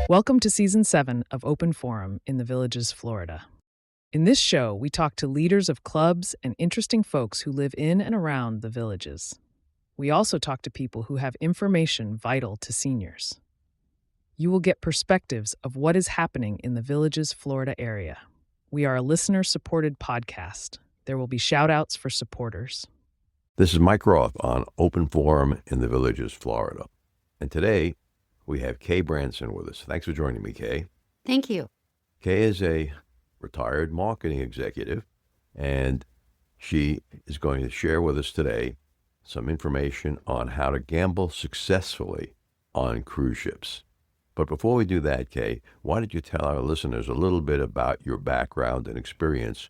Welcome to Season 7 of Open Forum in the Villages, Florida. In this show, we talk to leaders of clubs and interesting folks who live in and around the villages. We also talk to people who have information vital to seniors. You will get perspectives of what is happening in the Villages, Florida area. We are a listener-supported podcast. There will be shout-outs for supporters. This is Mike Roth on Open Forum in the Villages, Florida. And today, we have Kay Branson with us. Thanks for joining me, Kay. Thank you. Kay is a retired marketing executive, and she is going to share with us today some information on how to gamble successfully on cruise ships. But before we do that, Kay, why don't you tell our listeners a little bit about your background and experience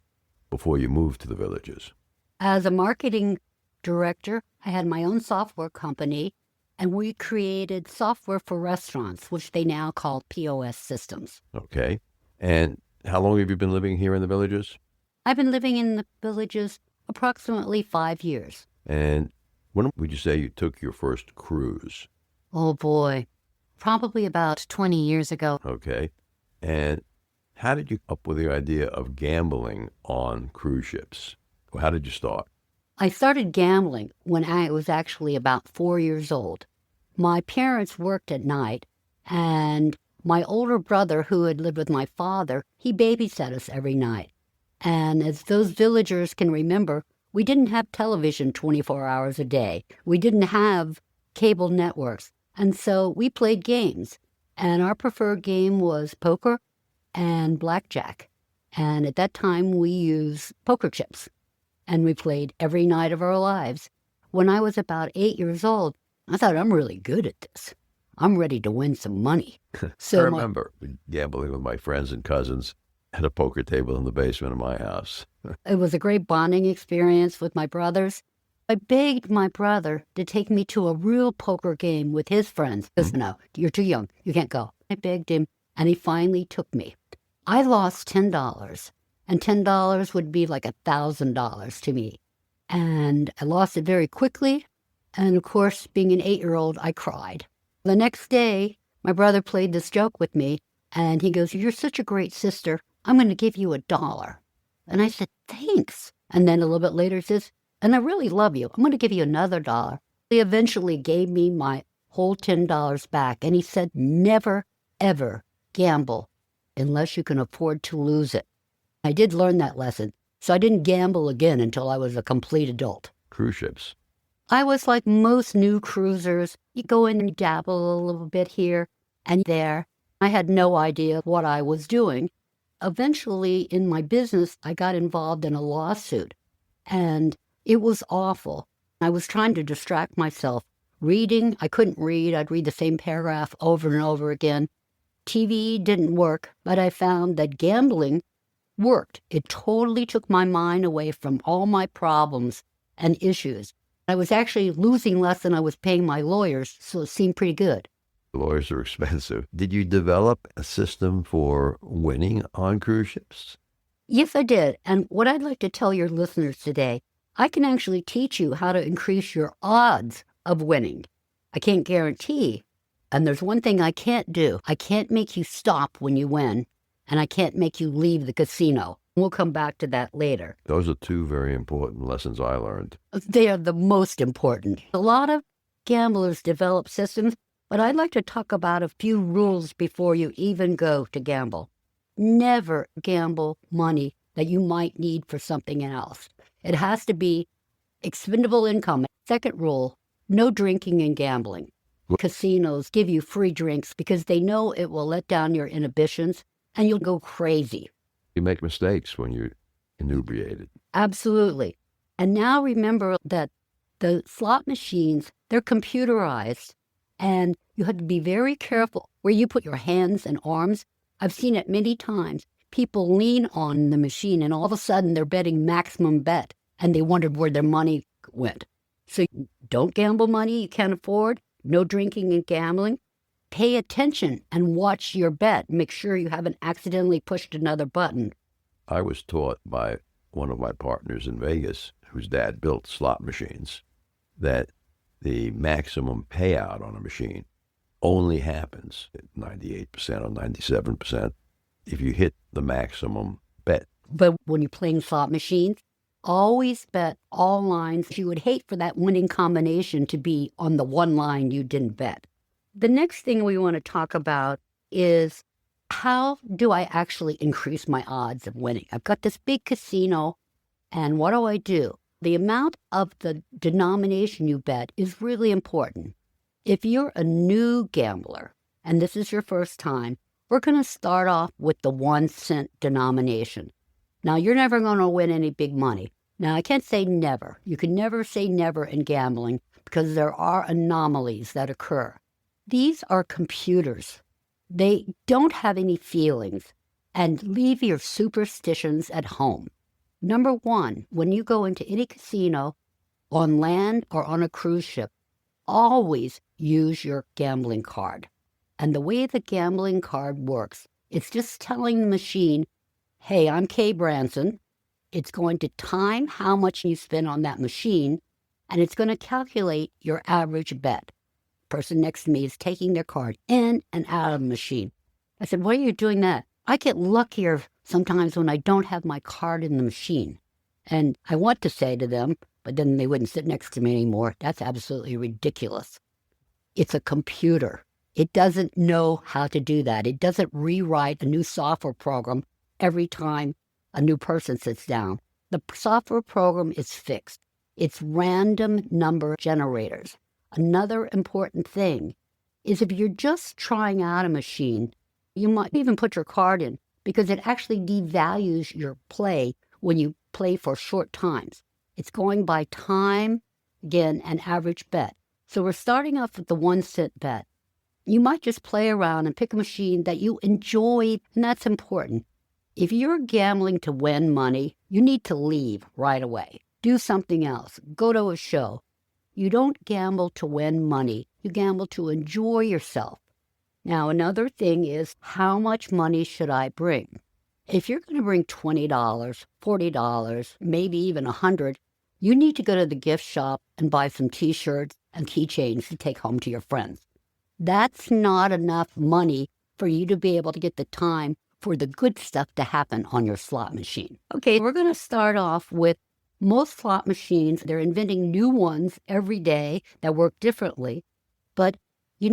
before you moved to the Villages? As a marketing director, I had my own software company, and we created software for restaurants, which they now call POS systems. Okay. And how long have you been living here in the Villages? I've been living in the Villages approximately 5 years. And when would you say you took your first cruise? Oh boy, probably about 20 years ago. Okay. And how did you come up with the idea of gambling on cruise ships? How did you start? I started gambling when I was actually about 4 years old. My parents worked at night, and my older brother, who had lived with my father, he babysat us every night. And as those villagers can remember, we didn't have television 24 hours a day. We didn't have cable networks. And so we played games. And our preferred game was poker and blackjack. And at that time, we used poker chips. And we played every night of our lives. When I was about 8 years old, I thought, I'm really good at this. I'm ready to win some money. So I remember gambling with my friends and cousins at a poker table in the basement of my house. It was a great bonding experience with my brothers. I begged my brother to take me to a real poker game with his friends. He said, no, you're too young. You can't go. I begged him, and he finally took me. I lost $10. And $10 would be like $1,000 to me. And I lost it very quickly. And of course, being an 8-year-old, I cried. The next day, my brother played this joke with me. And he goes, you're such a great sister. I'm going to give you $1. And I said, thanks. And then a little bit later he says, and I really love you. I'm going to give you another $1. He eventually gave me my whole $10 back. And he said, never, ever gamble unless you can afford to lose it. I did learn that lesson, so I didn't gamble again until I was a complete adult. Cruise ships. I was like most new cruisers. You go in and dabble a little bit here and there. I had no idea what I was doing. Eventually, in my business, I got involved in a lawsuit, and it was awful. I was trying to distract myself. Reading, I couldn't read. I'd read the same paragraph over and over again. TV didn't work, but I found that gambling worked. It totally took my mind away from all my problems and issues. I was actually losing less than I was paying my lawyers, so it seemed pretty good. Lawyers are expensive. Did you develop a system for winning on cruise ships? Yes, I did. And what I'd like to tell your listeners today, I can actually teach you how to increase your odds of winning. I can't guarantee. And there's one thing I can't do. I can't make you stop when you win. And I can't make you leave the casino. We'll come back to that later. Those are two very important lessons I learned. They are the most important. A lot of gamblers develop systems, but I'd like to talk about a few rules before you even go to gamble. Never gamble money that you might need for something else. It has to be expendable income. Second rule, no drinking and gambling. Casinos give you free drinks because they know it will let down your inhibitions, and you'll go crazy. You make mistakes when you're inebriated. Absolutely. And now remember that the slot machines, they're computerized, and you have to be very careful where you put your hands and arms. I've seen it many times. People lean on the machine, and all of a sudden they're betting maximum bet, and they wondered where their money went. So don't gamble money you can't afford. No drinking and gambling. Pay attention and watch your bet. Make sure you haven't accidentally pushed another button. I was taught by one of my partners in Vegas, whose dad built slot machines, that the maximum payout on a machine only happens at 98% or 97% if you hit the maximum bet. But when you're playing slot machines, always bet all lines. You would hate for that winning combination to be on the one line you didn't bet. The next thing we want to talk about is, how do I actually increase my odds of winning? I've got this big casino, and what do? The amount of the denomination you bet is really important. If you're a new gambler, and this is your first time, we're going to start off with the 1-cent denomination. Now, you're never going to win any big money. Now, I can't say never. You can never say never in gambling because there are anomalies that occur. These are computers. They don't have any feelings, and leave your superstitions at home. Number one, when you go into any casino, on land or on a cruise ship, always use your gambling card. And the way the gambling card works, it's just telling the machine, hey, I'm Kay Branson. It's going to time how much you spend on that machine, and it's going to calculate your average bet. Person next to me is taking their card in and out of the machine. I said, why are you doing that? I get luckier sometimes when I don't have my card in the machine. And I want to say to them, but then they wouldn't sit next to me anymore. That's absolutely ridiculous. It's a computer. It doesn't know how to do that. It doesn't rewrite a new software program every time a new person sits down. The software program is fixed. It's random number generators. Another important thing is, if you're just trying out a machine, you might even put your card in, because it actually devalues your play when you play for short times. It's going by time, again, an average bet. So we're starting off with the 1-cent bet. You might just play around and pick a machine that you enjoy, and that's important. If you're gambling to win money, you need to leave right away. Do something else. Go to a show. You don't gamble to win money. You gamble to enjoy yourself. Now, another thing is, how much money should I bring? If you're going to bring $20, $40, maybe even $100, you need to go to the gift shop and buy some T-shirts and keychains to take home to your friends. That's not enough money for you to be able to get the time for the good stuff to happen on your slot machine. Okay, we're going to start off with most slot machines. They're inventing new ones every day that work differently, but you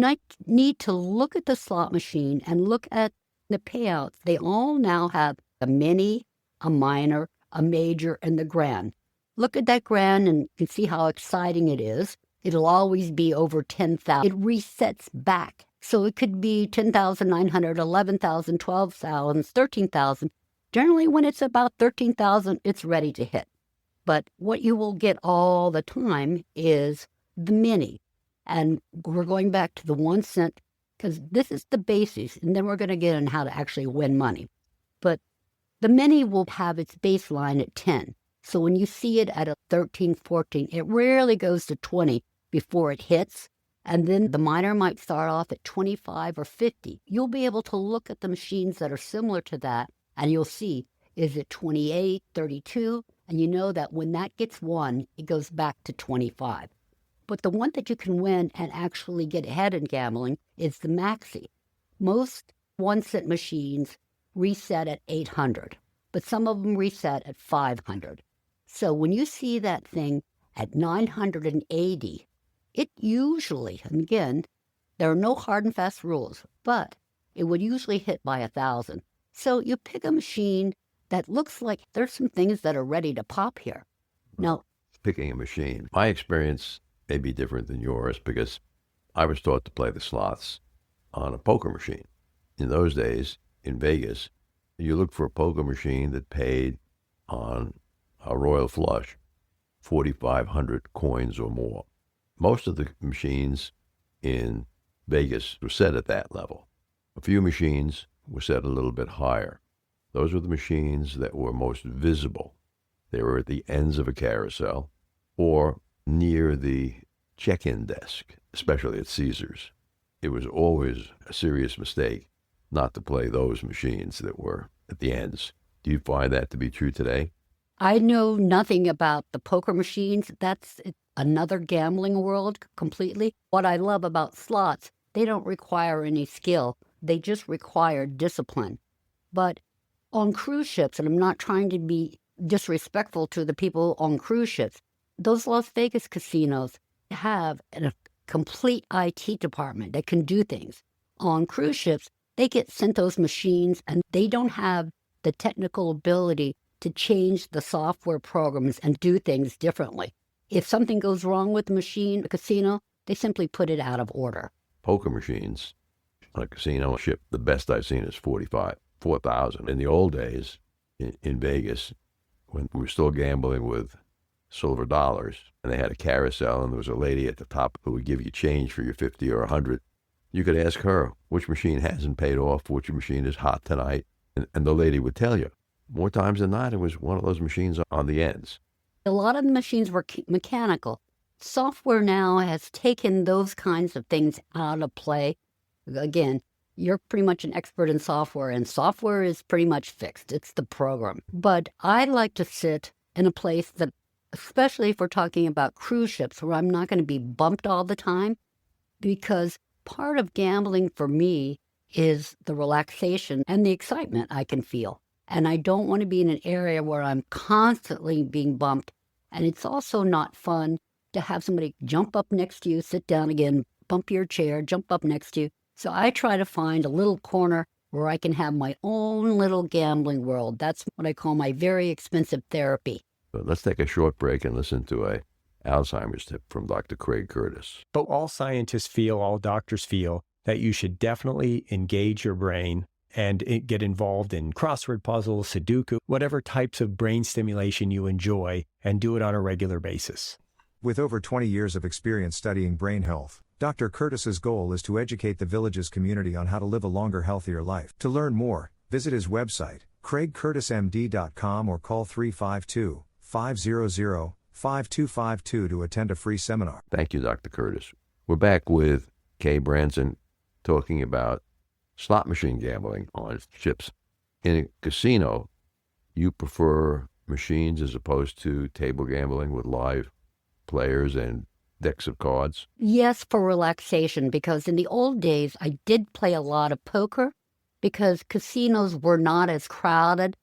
need to look at the slot machine and look at the payouts. They all now have a mini, a minor, a major, and the grand. Look at that grand and you can see how exciting it is. It'll always be over 10,000. It resets back. So it could be 10,900, 11,000, 12,000, 13,000. Generally, when it's about 13,000, it's ready to hit. But what you will get all the time is the mini. And we're going back to the 1 cent, because this is the basis, and then we're going to get on how to actually win money. But the mini will have its baseline at 10. So when you see it at a 13, 14, it rarely goes to 20 before it hits. And then the minor might start off at 25 or 50. You'll be able to look at the machines that are similar to that, and you'll see, is it 28, 32? And you know that when that gets won, it goes back to 25. But the one that you can win and actually get ahead in gambling is the maxi. Most 1 cent machines reset at 800, but some of them reset at 500. So when you see that thing at 980, it usually, and again, there are no hard and fast rules, but it would usually hit by 1,000. So you pick a machine that looks like there's some things that are ready to pop here. Now, Picking a machine. My experience may be different than yours because I was taught to play the slots on a poker machine. In those days, in Vegas, you looked for a poker machine that paid on a royal flush 4,500 coins or more. Most of the machines in Vegas were set at that level. A few machines were set a little bit higher. Those were the machines that were most visible. They were at the ends of a carousel or near the check-in desk, especially at Caesars. It was always a serious mistake not to play those machines that were at the ends. Do you find that to be true today? I know nothing about the poker machines. That's another gambling world completely. What I love about slots, they don't require any skill. They just require discipline. But on cruise ships, and I'm not trying to be disrespectful to the people on cruise ships, those Las Vegas casinos have a complete IT department that can do things. On cruise ships, they get sent those machines and they don't have the technical ability to change the software programs and do things differently. If something goes wrong with the machine, a casino, they simply put it out of order. Poker machines on a casino ship, the best I've seen is 4,000. In the old days in Vegas, when we were still gambling with silver dollars, and they had a carousel, and there was a lady at the top who would give you change for your 50 or 100. You could ask her which machine hasn't paid off, which machine is hot tonight, and the lady would tell you. More times than not, it was one of those machines on the ends. A lot of the machines were mechanical. Software now has taken those kinds of things out of play. Again, you're pretty much an expert in software, and software is pretty much fixed. It's the program. But I like to sit in a place that, especially if we're talking about cruise ships, where I'm not going to be bumped all the time, because part of gambling for me is the relaxation and the excitement I can feel. And I don't want to be in an area where I'm constantly being bumped. And it's also not fun to have somebody jump up next to you, sit down again, bump your chair, jump up next to you. So I try to find a little corner where I can have my own little gambling world. That's what I call my very expensive therapy. But let's take a short break and listen to a Alzheimer's tip from Dr. Craig Curtis. But all scientists feel, all doctors feel, that you should definitely engage your brain and get involved in crossword puzzles, Sudoku, whatever types of brain stimulation you enjoy, and do it on a regular basis. With over 20 years of experience studying brain health, Dr. Curtis's goal is to educate the Villages community on how to live a longer, healthier life. To learn more, visit his website, craigcurtismd.com, or call 352-500-5252 to attend a free seminar. Thank you, Dr. Curtis. We're back with Kay Branson talking about slot machine gambling on ships. In a casino, you prefer machines as opposed to table gambling with live players and decks of cards? Yes, for relaxation, because in the old days, I did play a lot of poker because casinos were not as crowded.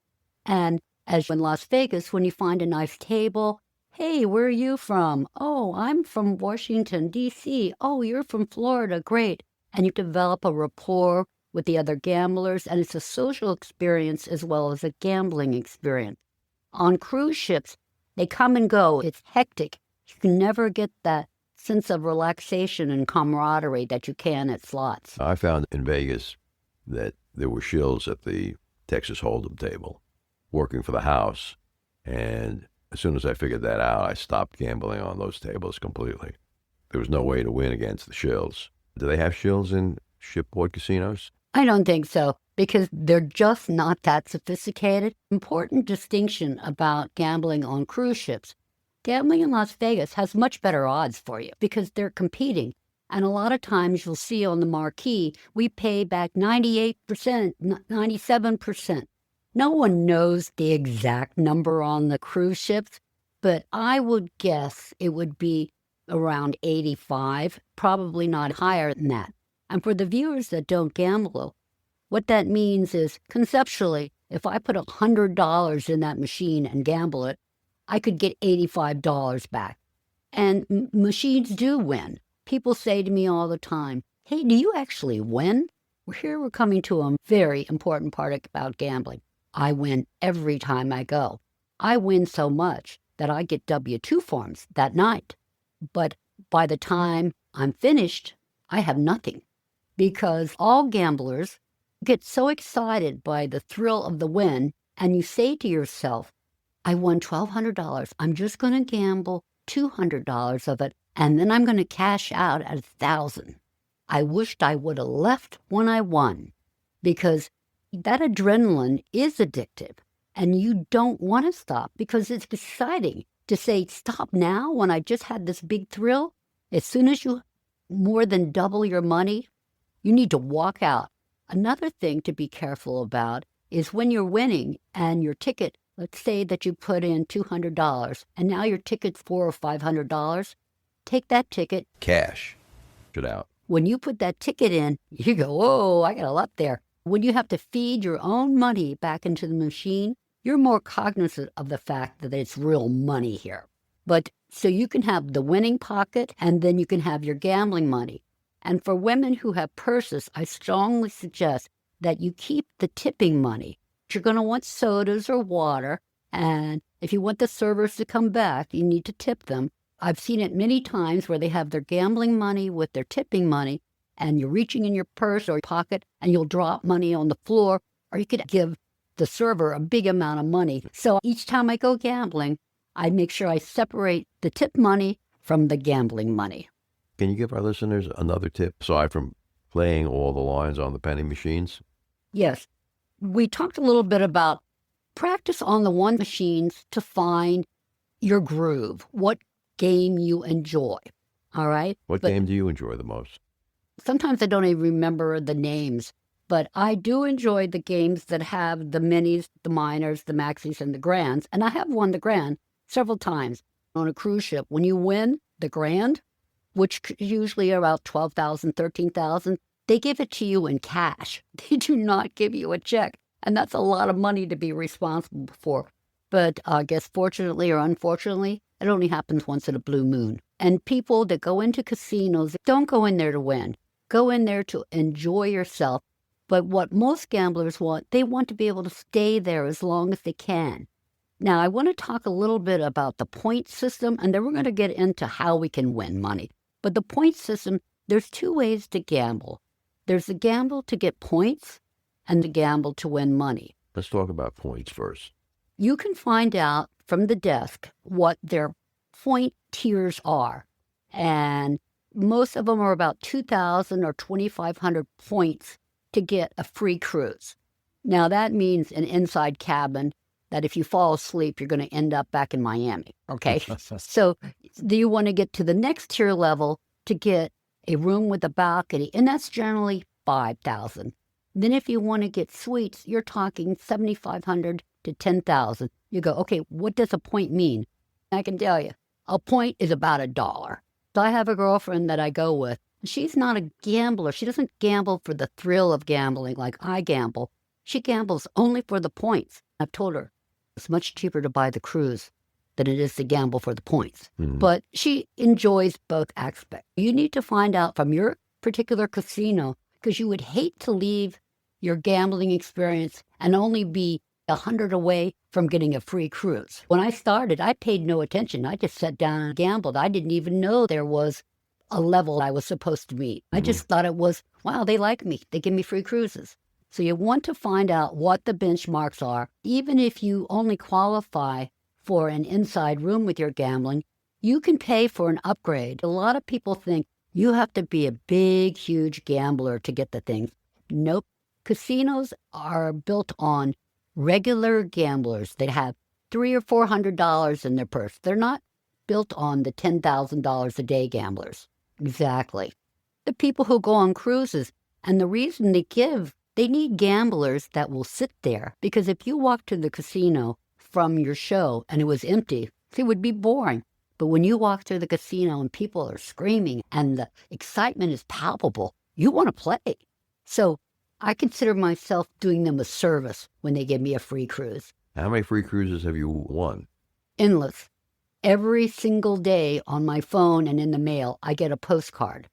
And as in Las Vegas, when you find a nice table, hey, where are you from? Oh, I'm from Washington, D.C. Oh, you're from Florida. Great. And you develop a rapport with the other gamblers, and it's a social experience as well as a gambling experience. On cruise ships, they come and go. It's hectic. You can never get that sense of relaxation and camaraderie that you can at slots. I found in Vegas that there were shills at the Texas Hold'em table working for the house, and as soon as I figured that out, I stopped gambling on those tables completely. There was no way to win against the shills. Do they have shills in shipboard casinos? I don't think so, because they're just not that sophisticated. Important distinction about gambling on cruise ships. Gambling in Las Vegas has much better odds for you because they're competing. And a lot of times you'll see on the marquee, we pay back 98%, 97%. No one knows the exact number on the cruise ships, but I would guess it would be around 85, probably not higher than that. And for the viewers that don't gamble, what that means is, conceptually, if I put $100 in that machine and gamble it, I could get $85 back. And machines do win. People say to me all the time, hey, do you actually win? Well, here we're coming to a very important part about gambling. I win every time I go. I win so much that I get W-2 forms that night. But by the time I'm finished, I have nothing. Because all gamblers get so excited by the thrill of the win, and you say to yourself, I won $1,200. I'm just going to gamble $200 of it, and then I'm going to cash out at $1,000. I wished I would have left when I won, because that adrenaline is addictive, and you don't want to stop because it's exciting to say, stop now when I just had this big thrill. As soon as you more than double your money, you need to walk out. Another thing to be careful about is when you're winning and your ticket, let's say that you put in $200 and now your ticket's $400 or $500, take that ticket. Cash it out. When you put that ticket in, you go, whoa, I got a lot there. When you have to feed your own money back into the machine, you're more cognizant of the fact that it's real money here. But so you can have the winning pocket and then you can have your gambling money. And for women who have purses, I strongly suggest that you keep the tipping money. You're going to want sodas or water. And if you want the servers to come back, you need to tip them. I've seen it many times where they have their gambling money with their tipping money, and you're reaching in your purse or pocket and you'll drop money on the floor, or you could give the server a big amount of money. So each time I go gambling, I make sure I separate the tip money from the gambling money. Can you give our listeners another tip aside from playing all the lines on the penny machines? Yes. We talked a little bit about practice on the one machines to find your groove, what game you enjoy. All right? What game do you enjoy the most? Sometimes I don't even remember the names, but I do enjoy the games that have the minis, the minors, the maxis, and the grands. And I have won the grand several times on a cruise ship. When you win the grand, which usually are about $12,000, $13,000, they give it to you in cash. They do not give you a check. And that's a lot of money to be responsible for. But I guess fortunately or unfortunately, it only happens once in a blue moon. And people that go into casinos don't go in there to win. Go in there to enjoy yourself. But what most gamblers want, they want to be able to stay there as long as they can. Now, I want to talk a little bit about the point system, and then we're going to get into how we can win money. But the point system, there's two ways to gamble. There's the gamble to get points and the gamble to win money. Let's talk about points first. You can find out from the desk what their point tiers are. And most of them are about 2,000 or 2,500 points to get a free cruise. Now, that means an inside cabin that if you fall asleep, you're going to end up back in Miami, okay? So do you want to get to the next tier level to get a room with a balcony, and that's generally 5,000. Then if you want to get suites, you're talking 7,500 to 10,000. You go, okay, what does a point mean? I can tell you, a point is about $1. So I have a girlfriend that I go with. She's not a gambler. She doesn't gamble for the thrill of gambling like I gamble. She gambles only for the points. I've told her it's much cheaper to buy the cruise than it is to gamble for the points. Mm-hmm. But she enjoys both aspects. You need to find out from your particular casino, because you would hate to leave your gambling experience and only be 100 away from getting a free cruise. When I started, I paid no attention. I just sat down and gambled. I didn't even know there was a level I was supposed to meet. I just thought it was, wow, they like me. They give me free cruises. So you want to find out what the benchmarks are. Even if you only qualify for an inside room with your gambling, you can pay for an upgrade. A lot of people think you have to be a big, huge gambler to get the things. Nope. Casinos are built on regular gamblers. They have $300 or $400 in their purse. They're not built on the $10,000 a day gamblers. Exactly. The people who go on cruises, and the reason they need gamblers that will sit there. Because if you walk to the casino from your show and it was empty, it would be boring. But when you walk through the casino and people are screaming and the excitement is palpable, you want to play. So I consider myself doing them a service when they give me a free cruise. How many free cruises have you won? Endless. Every single day on my phone and in the mail, I get a postcard.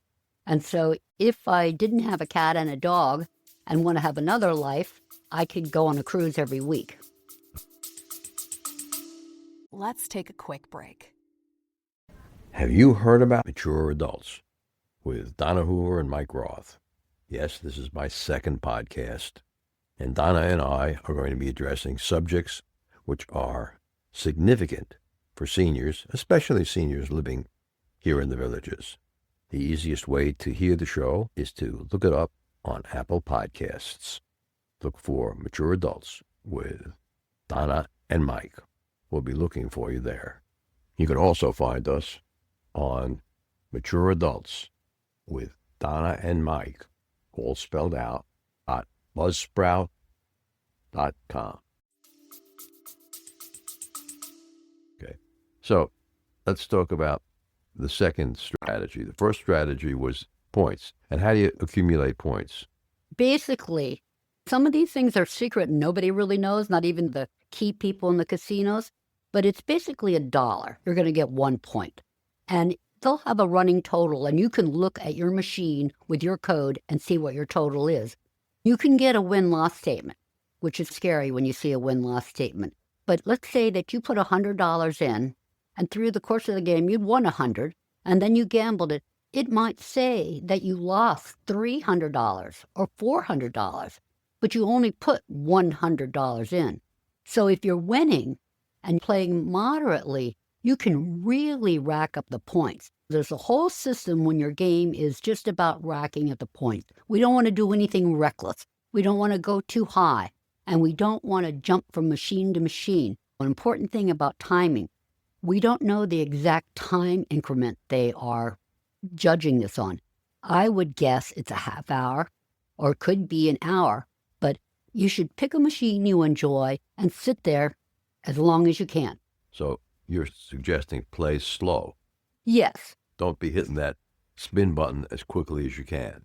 And so if I didn't have a cat and a dog and want to have another life, I could go on a cruise every week. Let's take a quick break. Have you heard about Mature Adults with Donna Hoover and Mike Roth? Yes, this is my second podcast, and Donna and I are going to be addressing subjects which are significant for seniors, especially seniors living here in the villages. The easiest way to hear the show is to look it up on Apple Podcasts. Look for Mature Adults with Donna and Mike. We'll be looking for you there. You can also find us on Mature Adults with Donna and Mike, all spelled out, @buzzsprout.com. Okay, so let's talk about the second strategy. The first strategy was Points. And how do you accumulate points? Basically, some of these things are secret and nobody really knows, not even the key people in the casinos, but it's basically $1. You're going to get 1 point. And they'll have a running total, and you can look at your machine with your code and see what your total is. You can get a win-loss statement, which is scary when you see a win-loss statement. But let's say that you put $100 in, and through the course of the game, you'd won 100, and then you gambled it. It might say that you lost $300 or $400, but you only put $100 in. So if you're winning and playing moderately, you can really rack up the points. There's a whole system when your game is just about racking up the points. We don't want to do anything reckless. We don't want to go too high, and we don't want to jump from machine to machine. An important thing about timing, we don't know the exact time increment they are judging this on. I would guess it's a half hour, or it could be an hour, but you should pick a machine you enjoy and sit there as long as you can. So you're suggesting play slow. Yes. Don't be hitting that spin button as quickly as you can.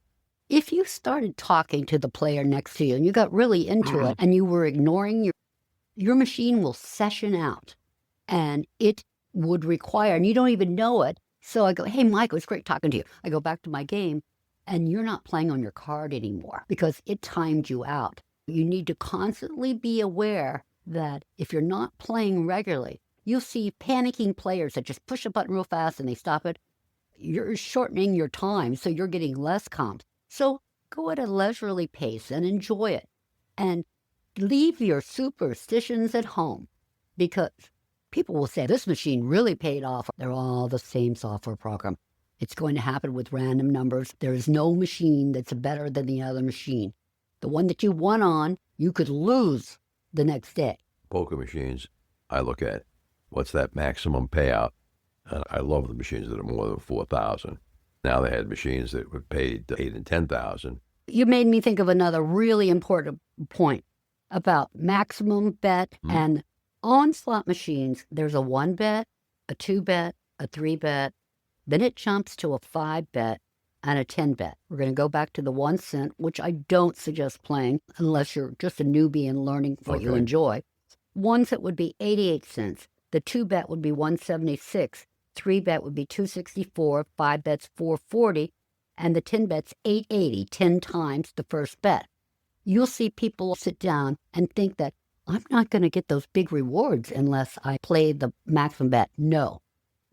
If you started talking to the player next to you and you got really into it and you were ignoring your machine will session out, and it would require, and you don't even know it. So I go, hey, Mike, it was great talking to you. I go back to my game, and you're not playing on your card anymore because it timed you out. You need to constantly be aware that if you're not playing regularly, you'll see panicking players that just push a button real fast and they stop it. You're shortening your time, so you're getting less comps. So go at a leisurely pace and enjoy it. And leave your superstitions at home, because people will say, this machine really paid off. They're all the same software program. It's going to happen with random numbers. There is no machine that's better than the other machine. The one that you won on, you could lose the next day. Poker machines, I look at, what's that maximum payout? And I love the machines that are more than 4,000. Now they had machines that were paid 8,000 and 10,000. You made me think of another really important point about maximum bet. And on slot machines, there's a 1 bet, a 2 bet, a 3 bet, then it jumps to a 5 bet and a 10 bet. We're going to go back to the 1 cent, which I don't suggest playing unless you're just a newbie and learning what you enjoy. 1 cent would be 88 cents. The 2 bet would be 176. 3 bet would be 264. 5 bet's 440. And the 10 bet's 880, 10 times the first bet. You'll see people sit down and think that I'm not going to get those big rewards unless I play the maximum bet. No.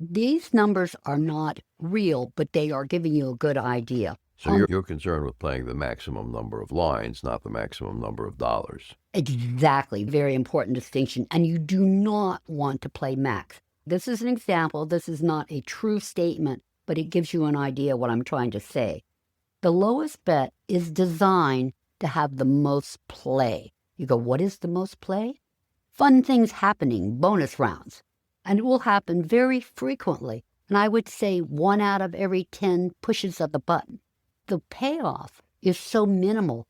These numbers are not real, but they are giving you a good idea. So you're concerned with playing the maximum number of lines, not the maximum number of dollars. Exactly. Very important distinction. And you do not want to play max. This is an example. This is not a true statement, but it gives you an idea what I'm trying to say. The lowest bet is designed to have the most play. You go, what is the most play? Fun things happening, bonus rounds. And it will happen very frequently. And I would say 1 out of every 10 pushes of the button. The payoff is so minimal.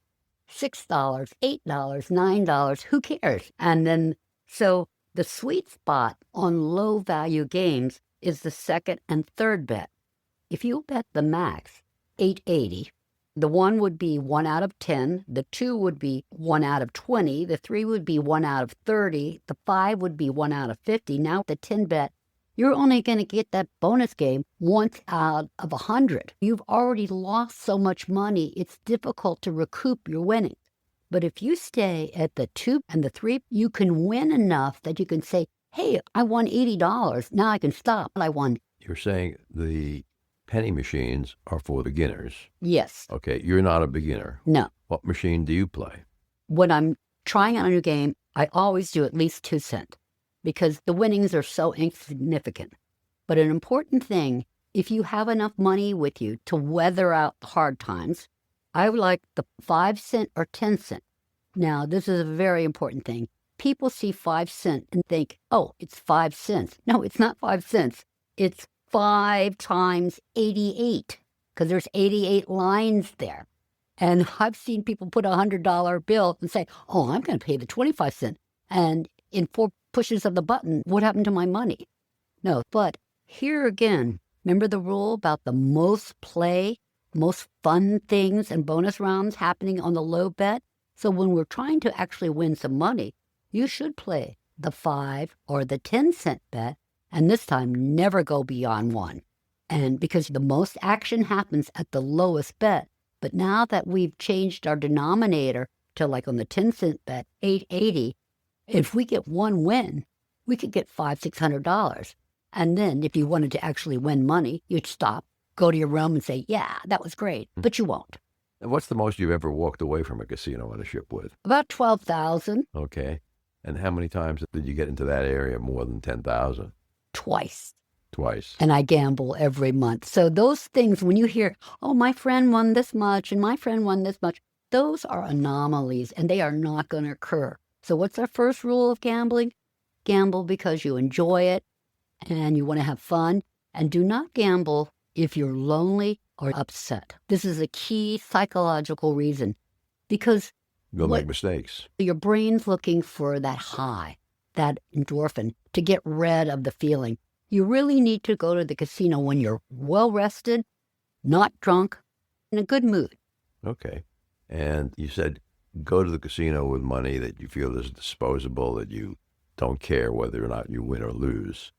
$6, $8, $9, who cares? And then, so the sweet spot on low value games is the 2nd and 3rd bet. If you bet the max, 880, the 1 would be 1 out of 10, the 2 would be 1 out of 20, the 3 would be 1 out of 30, the 5 would be 1 out of 50. Now the 10 bet, you're only going to get that bonus game once out of 100. You've already lost so much money, it's difficult to recoup your winnings. But if you stay at the 2 and the 3, you can win enough that you can say, hey, I won $80. Now I can stop. I won. You're saying the penny machines are for beginners. Yes. Okay, you're not a beginner. No. What machine do you play? When I'm trying out a new game, I always do at least 2 cents because the winnings are so insignificant. But an important thing, if you have enough money with you to weather out the hard times, I would like the 5 cent or 10 cent. Now, this is a very important thing. People see 5 cents and think, oh, it's 5 cents. No, it's not 5 cents. It's 5 times 88, because there's 88 lines there. And I've seen people put a $100 bill and say, oh, I'm going to pay the 25 cents. And in 4 pushes of the button, what happened to my money? No, but here again, remember the rule about the most play? most fun things and bonus rounds happening on the low bet. So when we're trying to actually win some money, you should play the 5 or the 10-cent bet, and this time never go beyond 1. And because the most action happens at the lowest bet, but now that we've changed our denominator to, like on the 10-cent bet, $8.80, if we get one win, we could get $500-$600. And then if you wanted to actually win money, you'd stop, go to your room and say, yeah, that was great, but you won't. And what's the most you've ever walked away from a casino on a ship with? About 12,000. Okay. And how many times did you get into that area more than 10,000? Twice. Twice. And I gamble every month. So those things, when you hear, oh, my friend won this much and my friend won this much, those are anomalies and they are not going to occur. So what's our first rule of gambling? Gamble because you enjoy it and you want to have fun. And do not gamble if you're lonely or upset. This is a key psychological reason because You'll make mistakes. Your brain's looking for that high, that endorphin, to get rid of the feeling. You really need to go to the casino when you're well-rested, not drunk, in a good mood. Okay. And you said go to the casino with money that you feel is disposable, that you don't care whether or not you win or lose.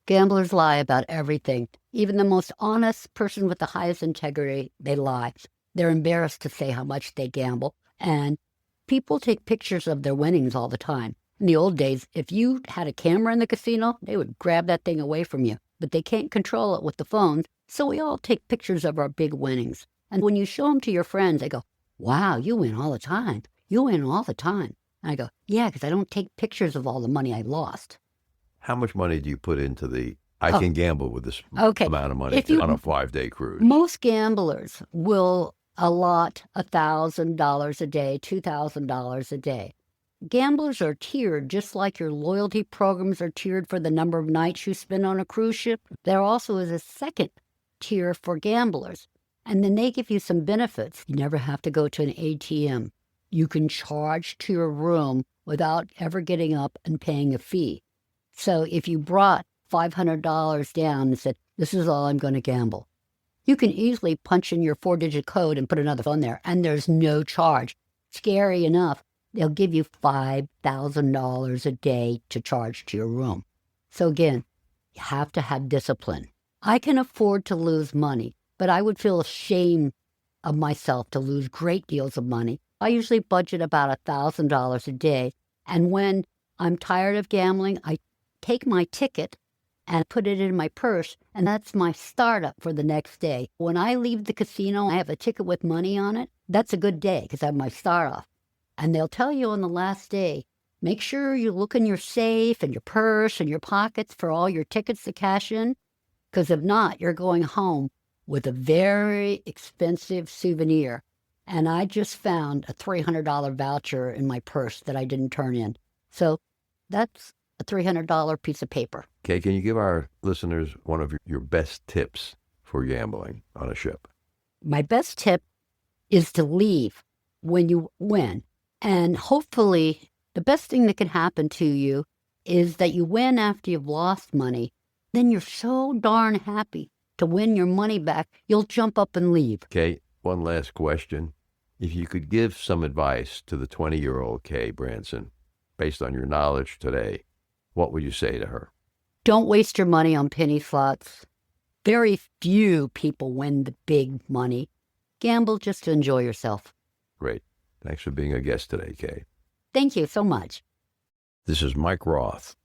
Gamblers lie about everything. Even the most honest person with the highest integrity, they lie. They're embarrassed to say how much they gamble. And people take pictures of their winnings all the time. In the old days, if you had a camera in the casino, they would grab that thing away from you. But they can't control it with the phones, so we all take pictures of our big winnings. And when you show them to your friends, they go, wow, you win all the time. You win all the time. And I go, yeah, because I don't take pictures of all the money I lost. How much money do you put into the, I can gamble with this amount of money on a 5-day cruise? Most gamblers will allot $1,000 a day, $2,000 a day. Gamblers are tiered just like your loyalty programs are tiered for the number of nights you spend on a cruise ship. There also is a second tier for gamblers, and then they give you some benefits. You never have to go to an ATM. You can charge to your room without ever getting up and paying a fee. So if you brought $500 down and said, this is all I'm going to gamble, you can easily punch in your 4-digit code and put another phone there, and there's no charge. Scary enough, they'll give you $5,000 a day to charge to your room. So again, you have to have discipline. I can afford to lose money, but I would feel ashamed of myself to lose great deals of money. I usually budget about $1,000 a day, and when I'm tired of gambling, I take my ticket and put it in my purse, and that's my startup for the next day. When I leave the casino, I have a ticket with money on it. That's a good day because I have my start off. And they'll tell you on the last day, make sure you look in your safe and your purse and your pockets for all your tickets to cash in, because if not, you're going home with a very expensive souvenir. And I just found a $300 voucher in my purse that I didn't turn in. So that's a $300 piece of paper. Okay, can you give our listeners one of your best tips for gambling on a ship? My best tip is to leave when you win. And hopefully, the best thing that can happen to you is that you win after you've lost money. Then you're so darn happy to win your money back, you'll jump up and leave. Okay, one last question. If you could give some advice to the 20-year-old Kay Branson, based on your knowledge today, what would you say to her? Don't waste your money on penny slots. Very few people win the big money. Gamble just to enjoy yourself. Great. Thanks for being a guest today, Kay. Thank you so much. This is Mike Roth.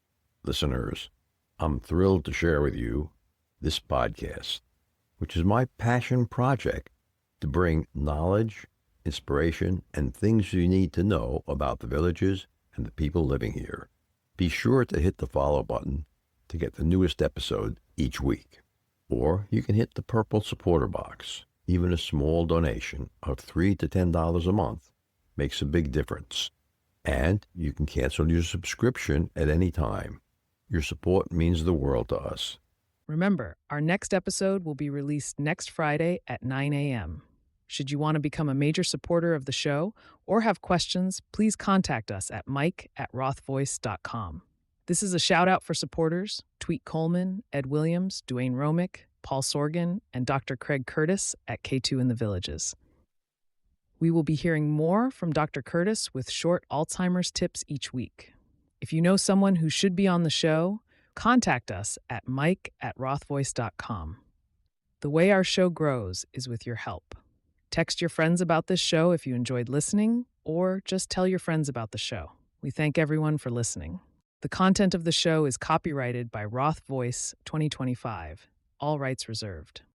Listeners, I'm thrilled to share with you this podcast, which is my passion project to bring knowledge, inspiration, and things you need to know about the villages and the people living here. Be sure to hit the follow button to get the newest episode each week. Or you can hit the purple supporter box. Even a small donation of $3 to $10 a month makes a big difference. And you can cancel your subscription at any time. Your support means the world to us. Remember, our next episode will be released next Friday at 9 a.m. Should you want to become a major supporter of the show or have questions, please contact us at mike@rothvoice.com. This is a shout out for supporters: Tweet Coleman, Ed Williams, Dwayne Romick, Paul Sorgan and Dr. Craig Curtis at K2 in the Villages. We will be hearing more from Dr. Curtis with short Alzheimer's tips each week. If you know someone who should be on the show, contact us at mike@rothvoice.com. The way our show grows is with your help. Text your friends about this show if you enjoyed listening, or just tell your friends about the show. We thank everyone for listening. The content of the show is copyrighted by Roth Voice 2025. All rights reserved.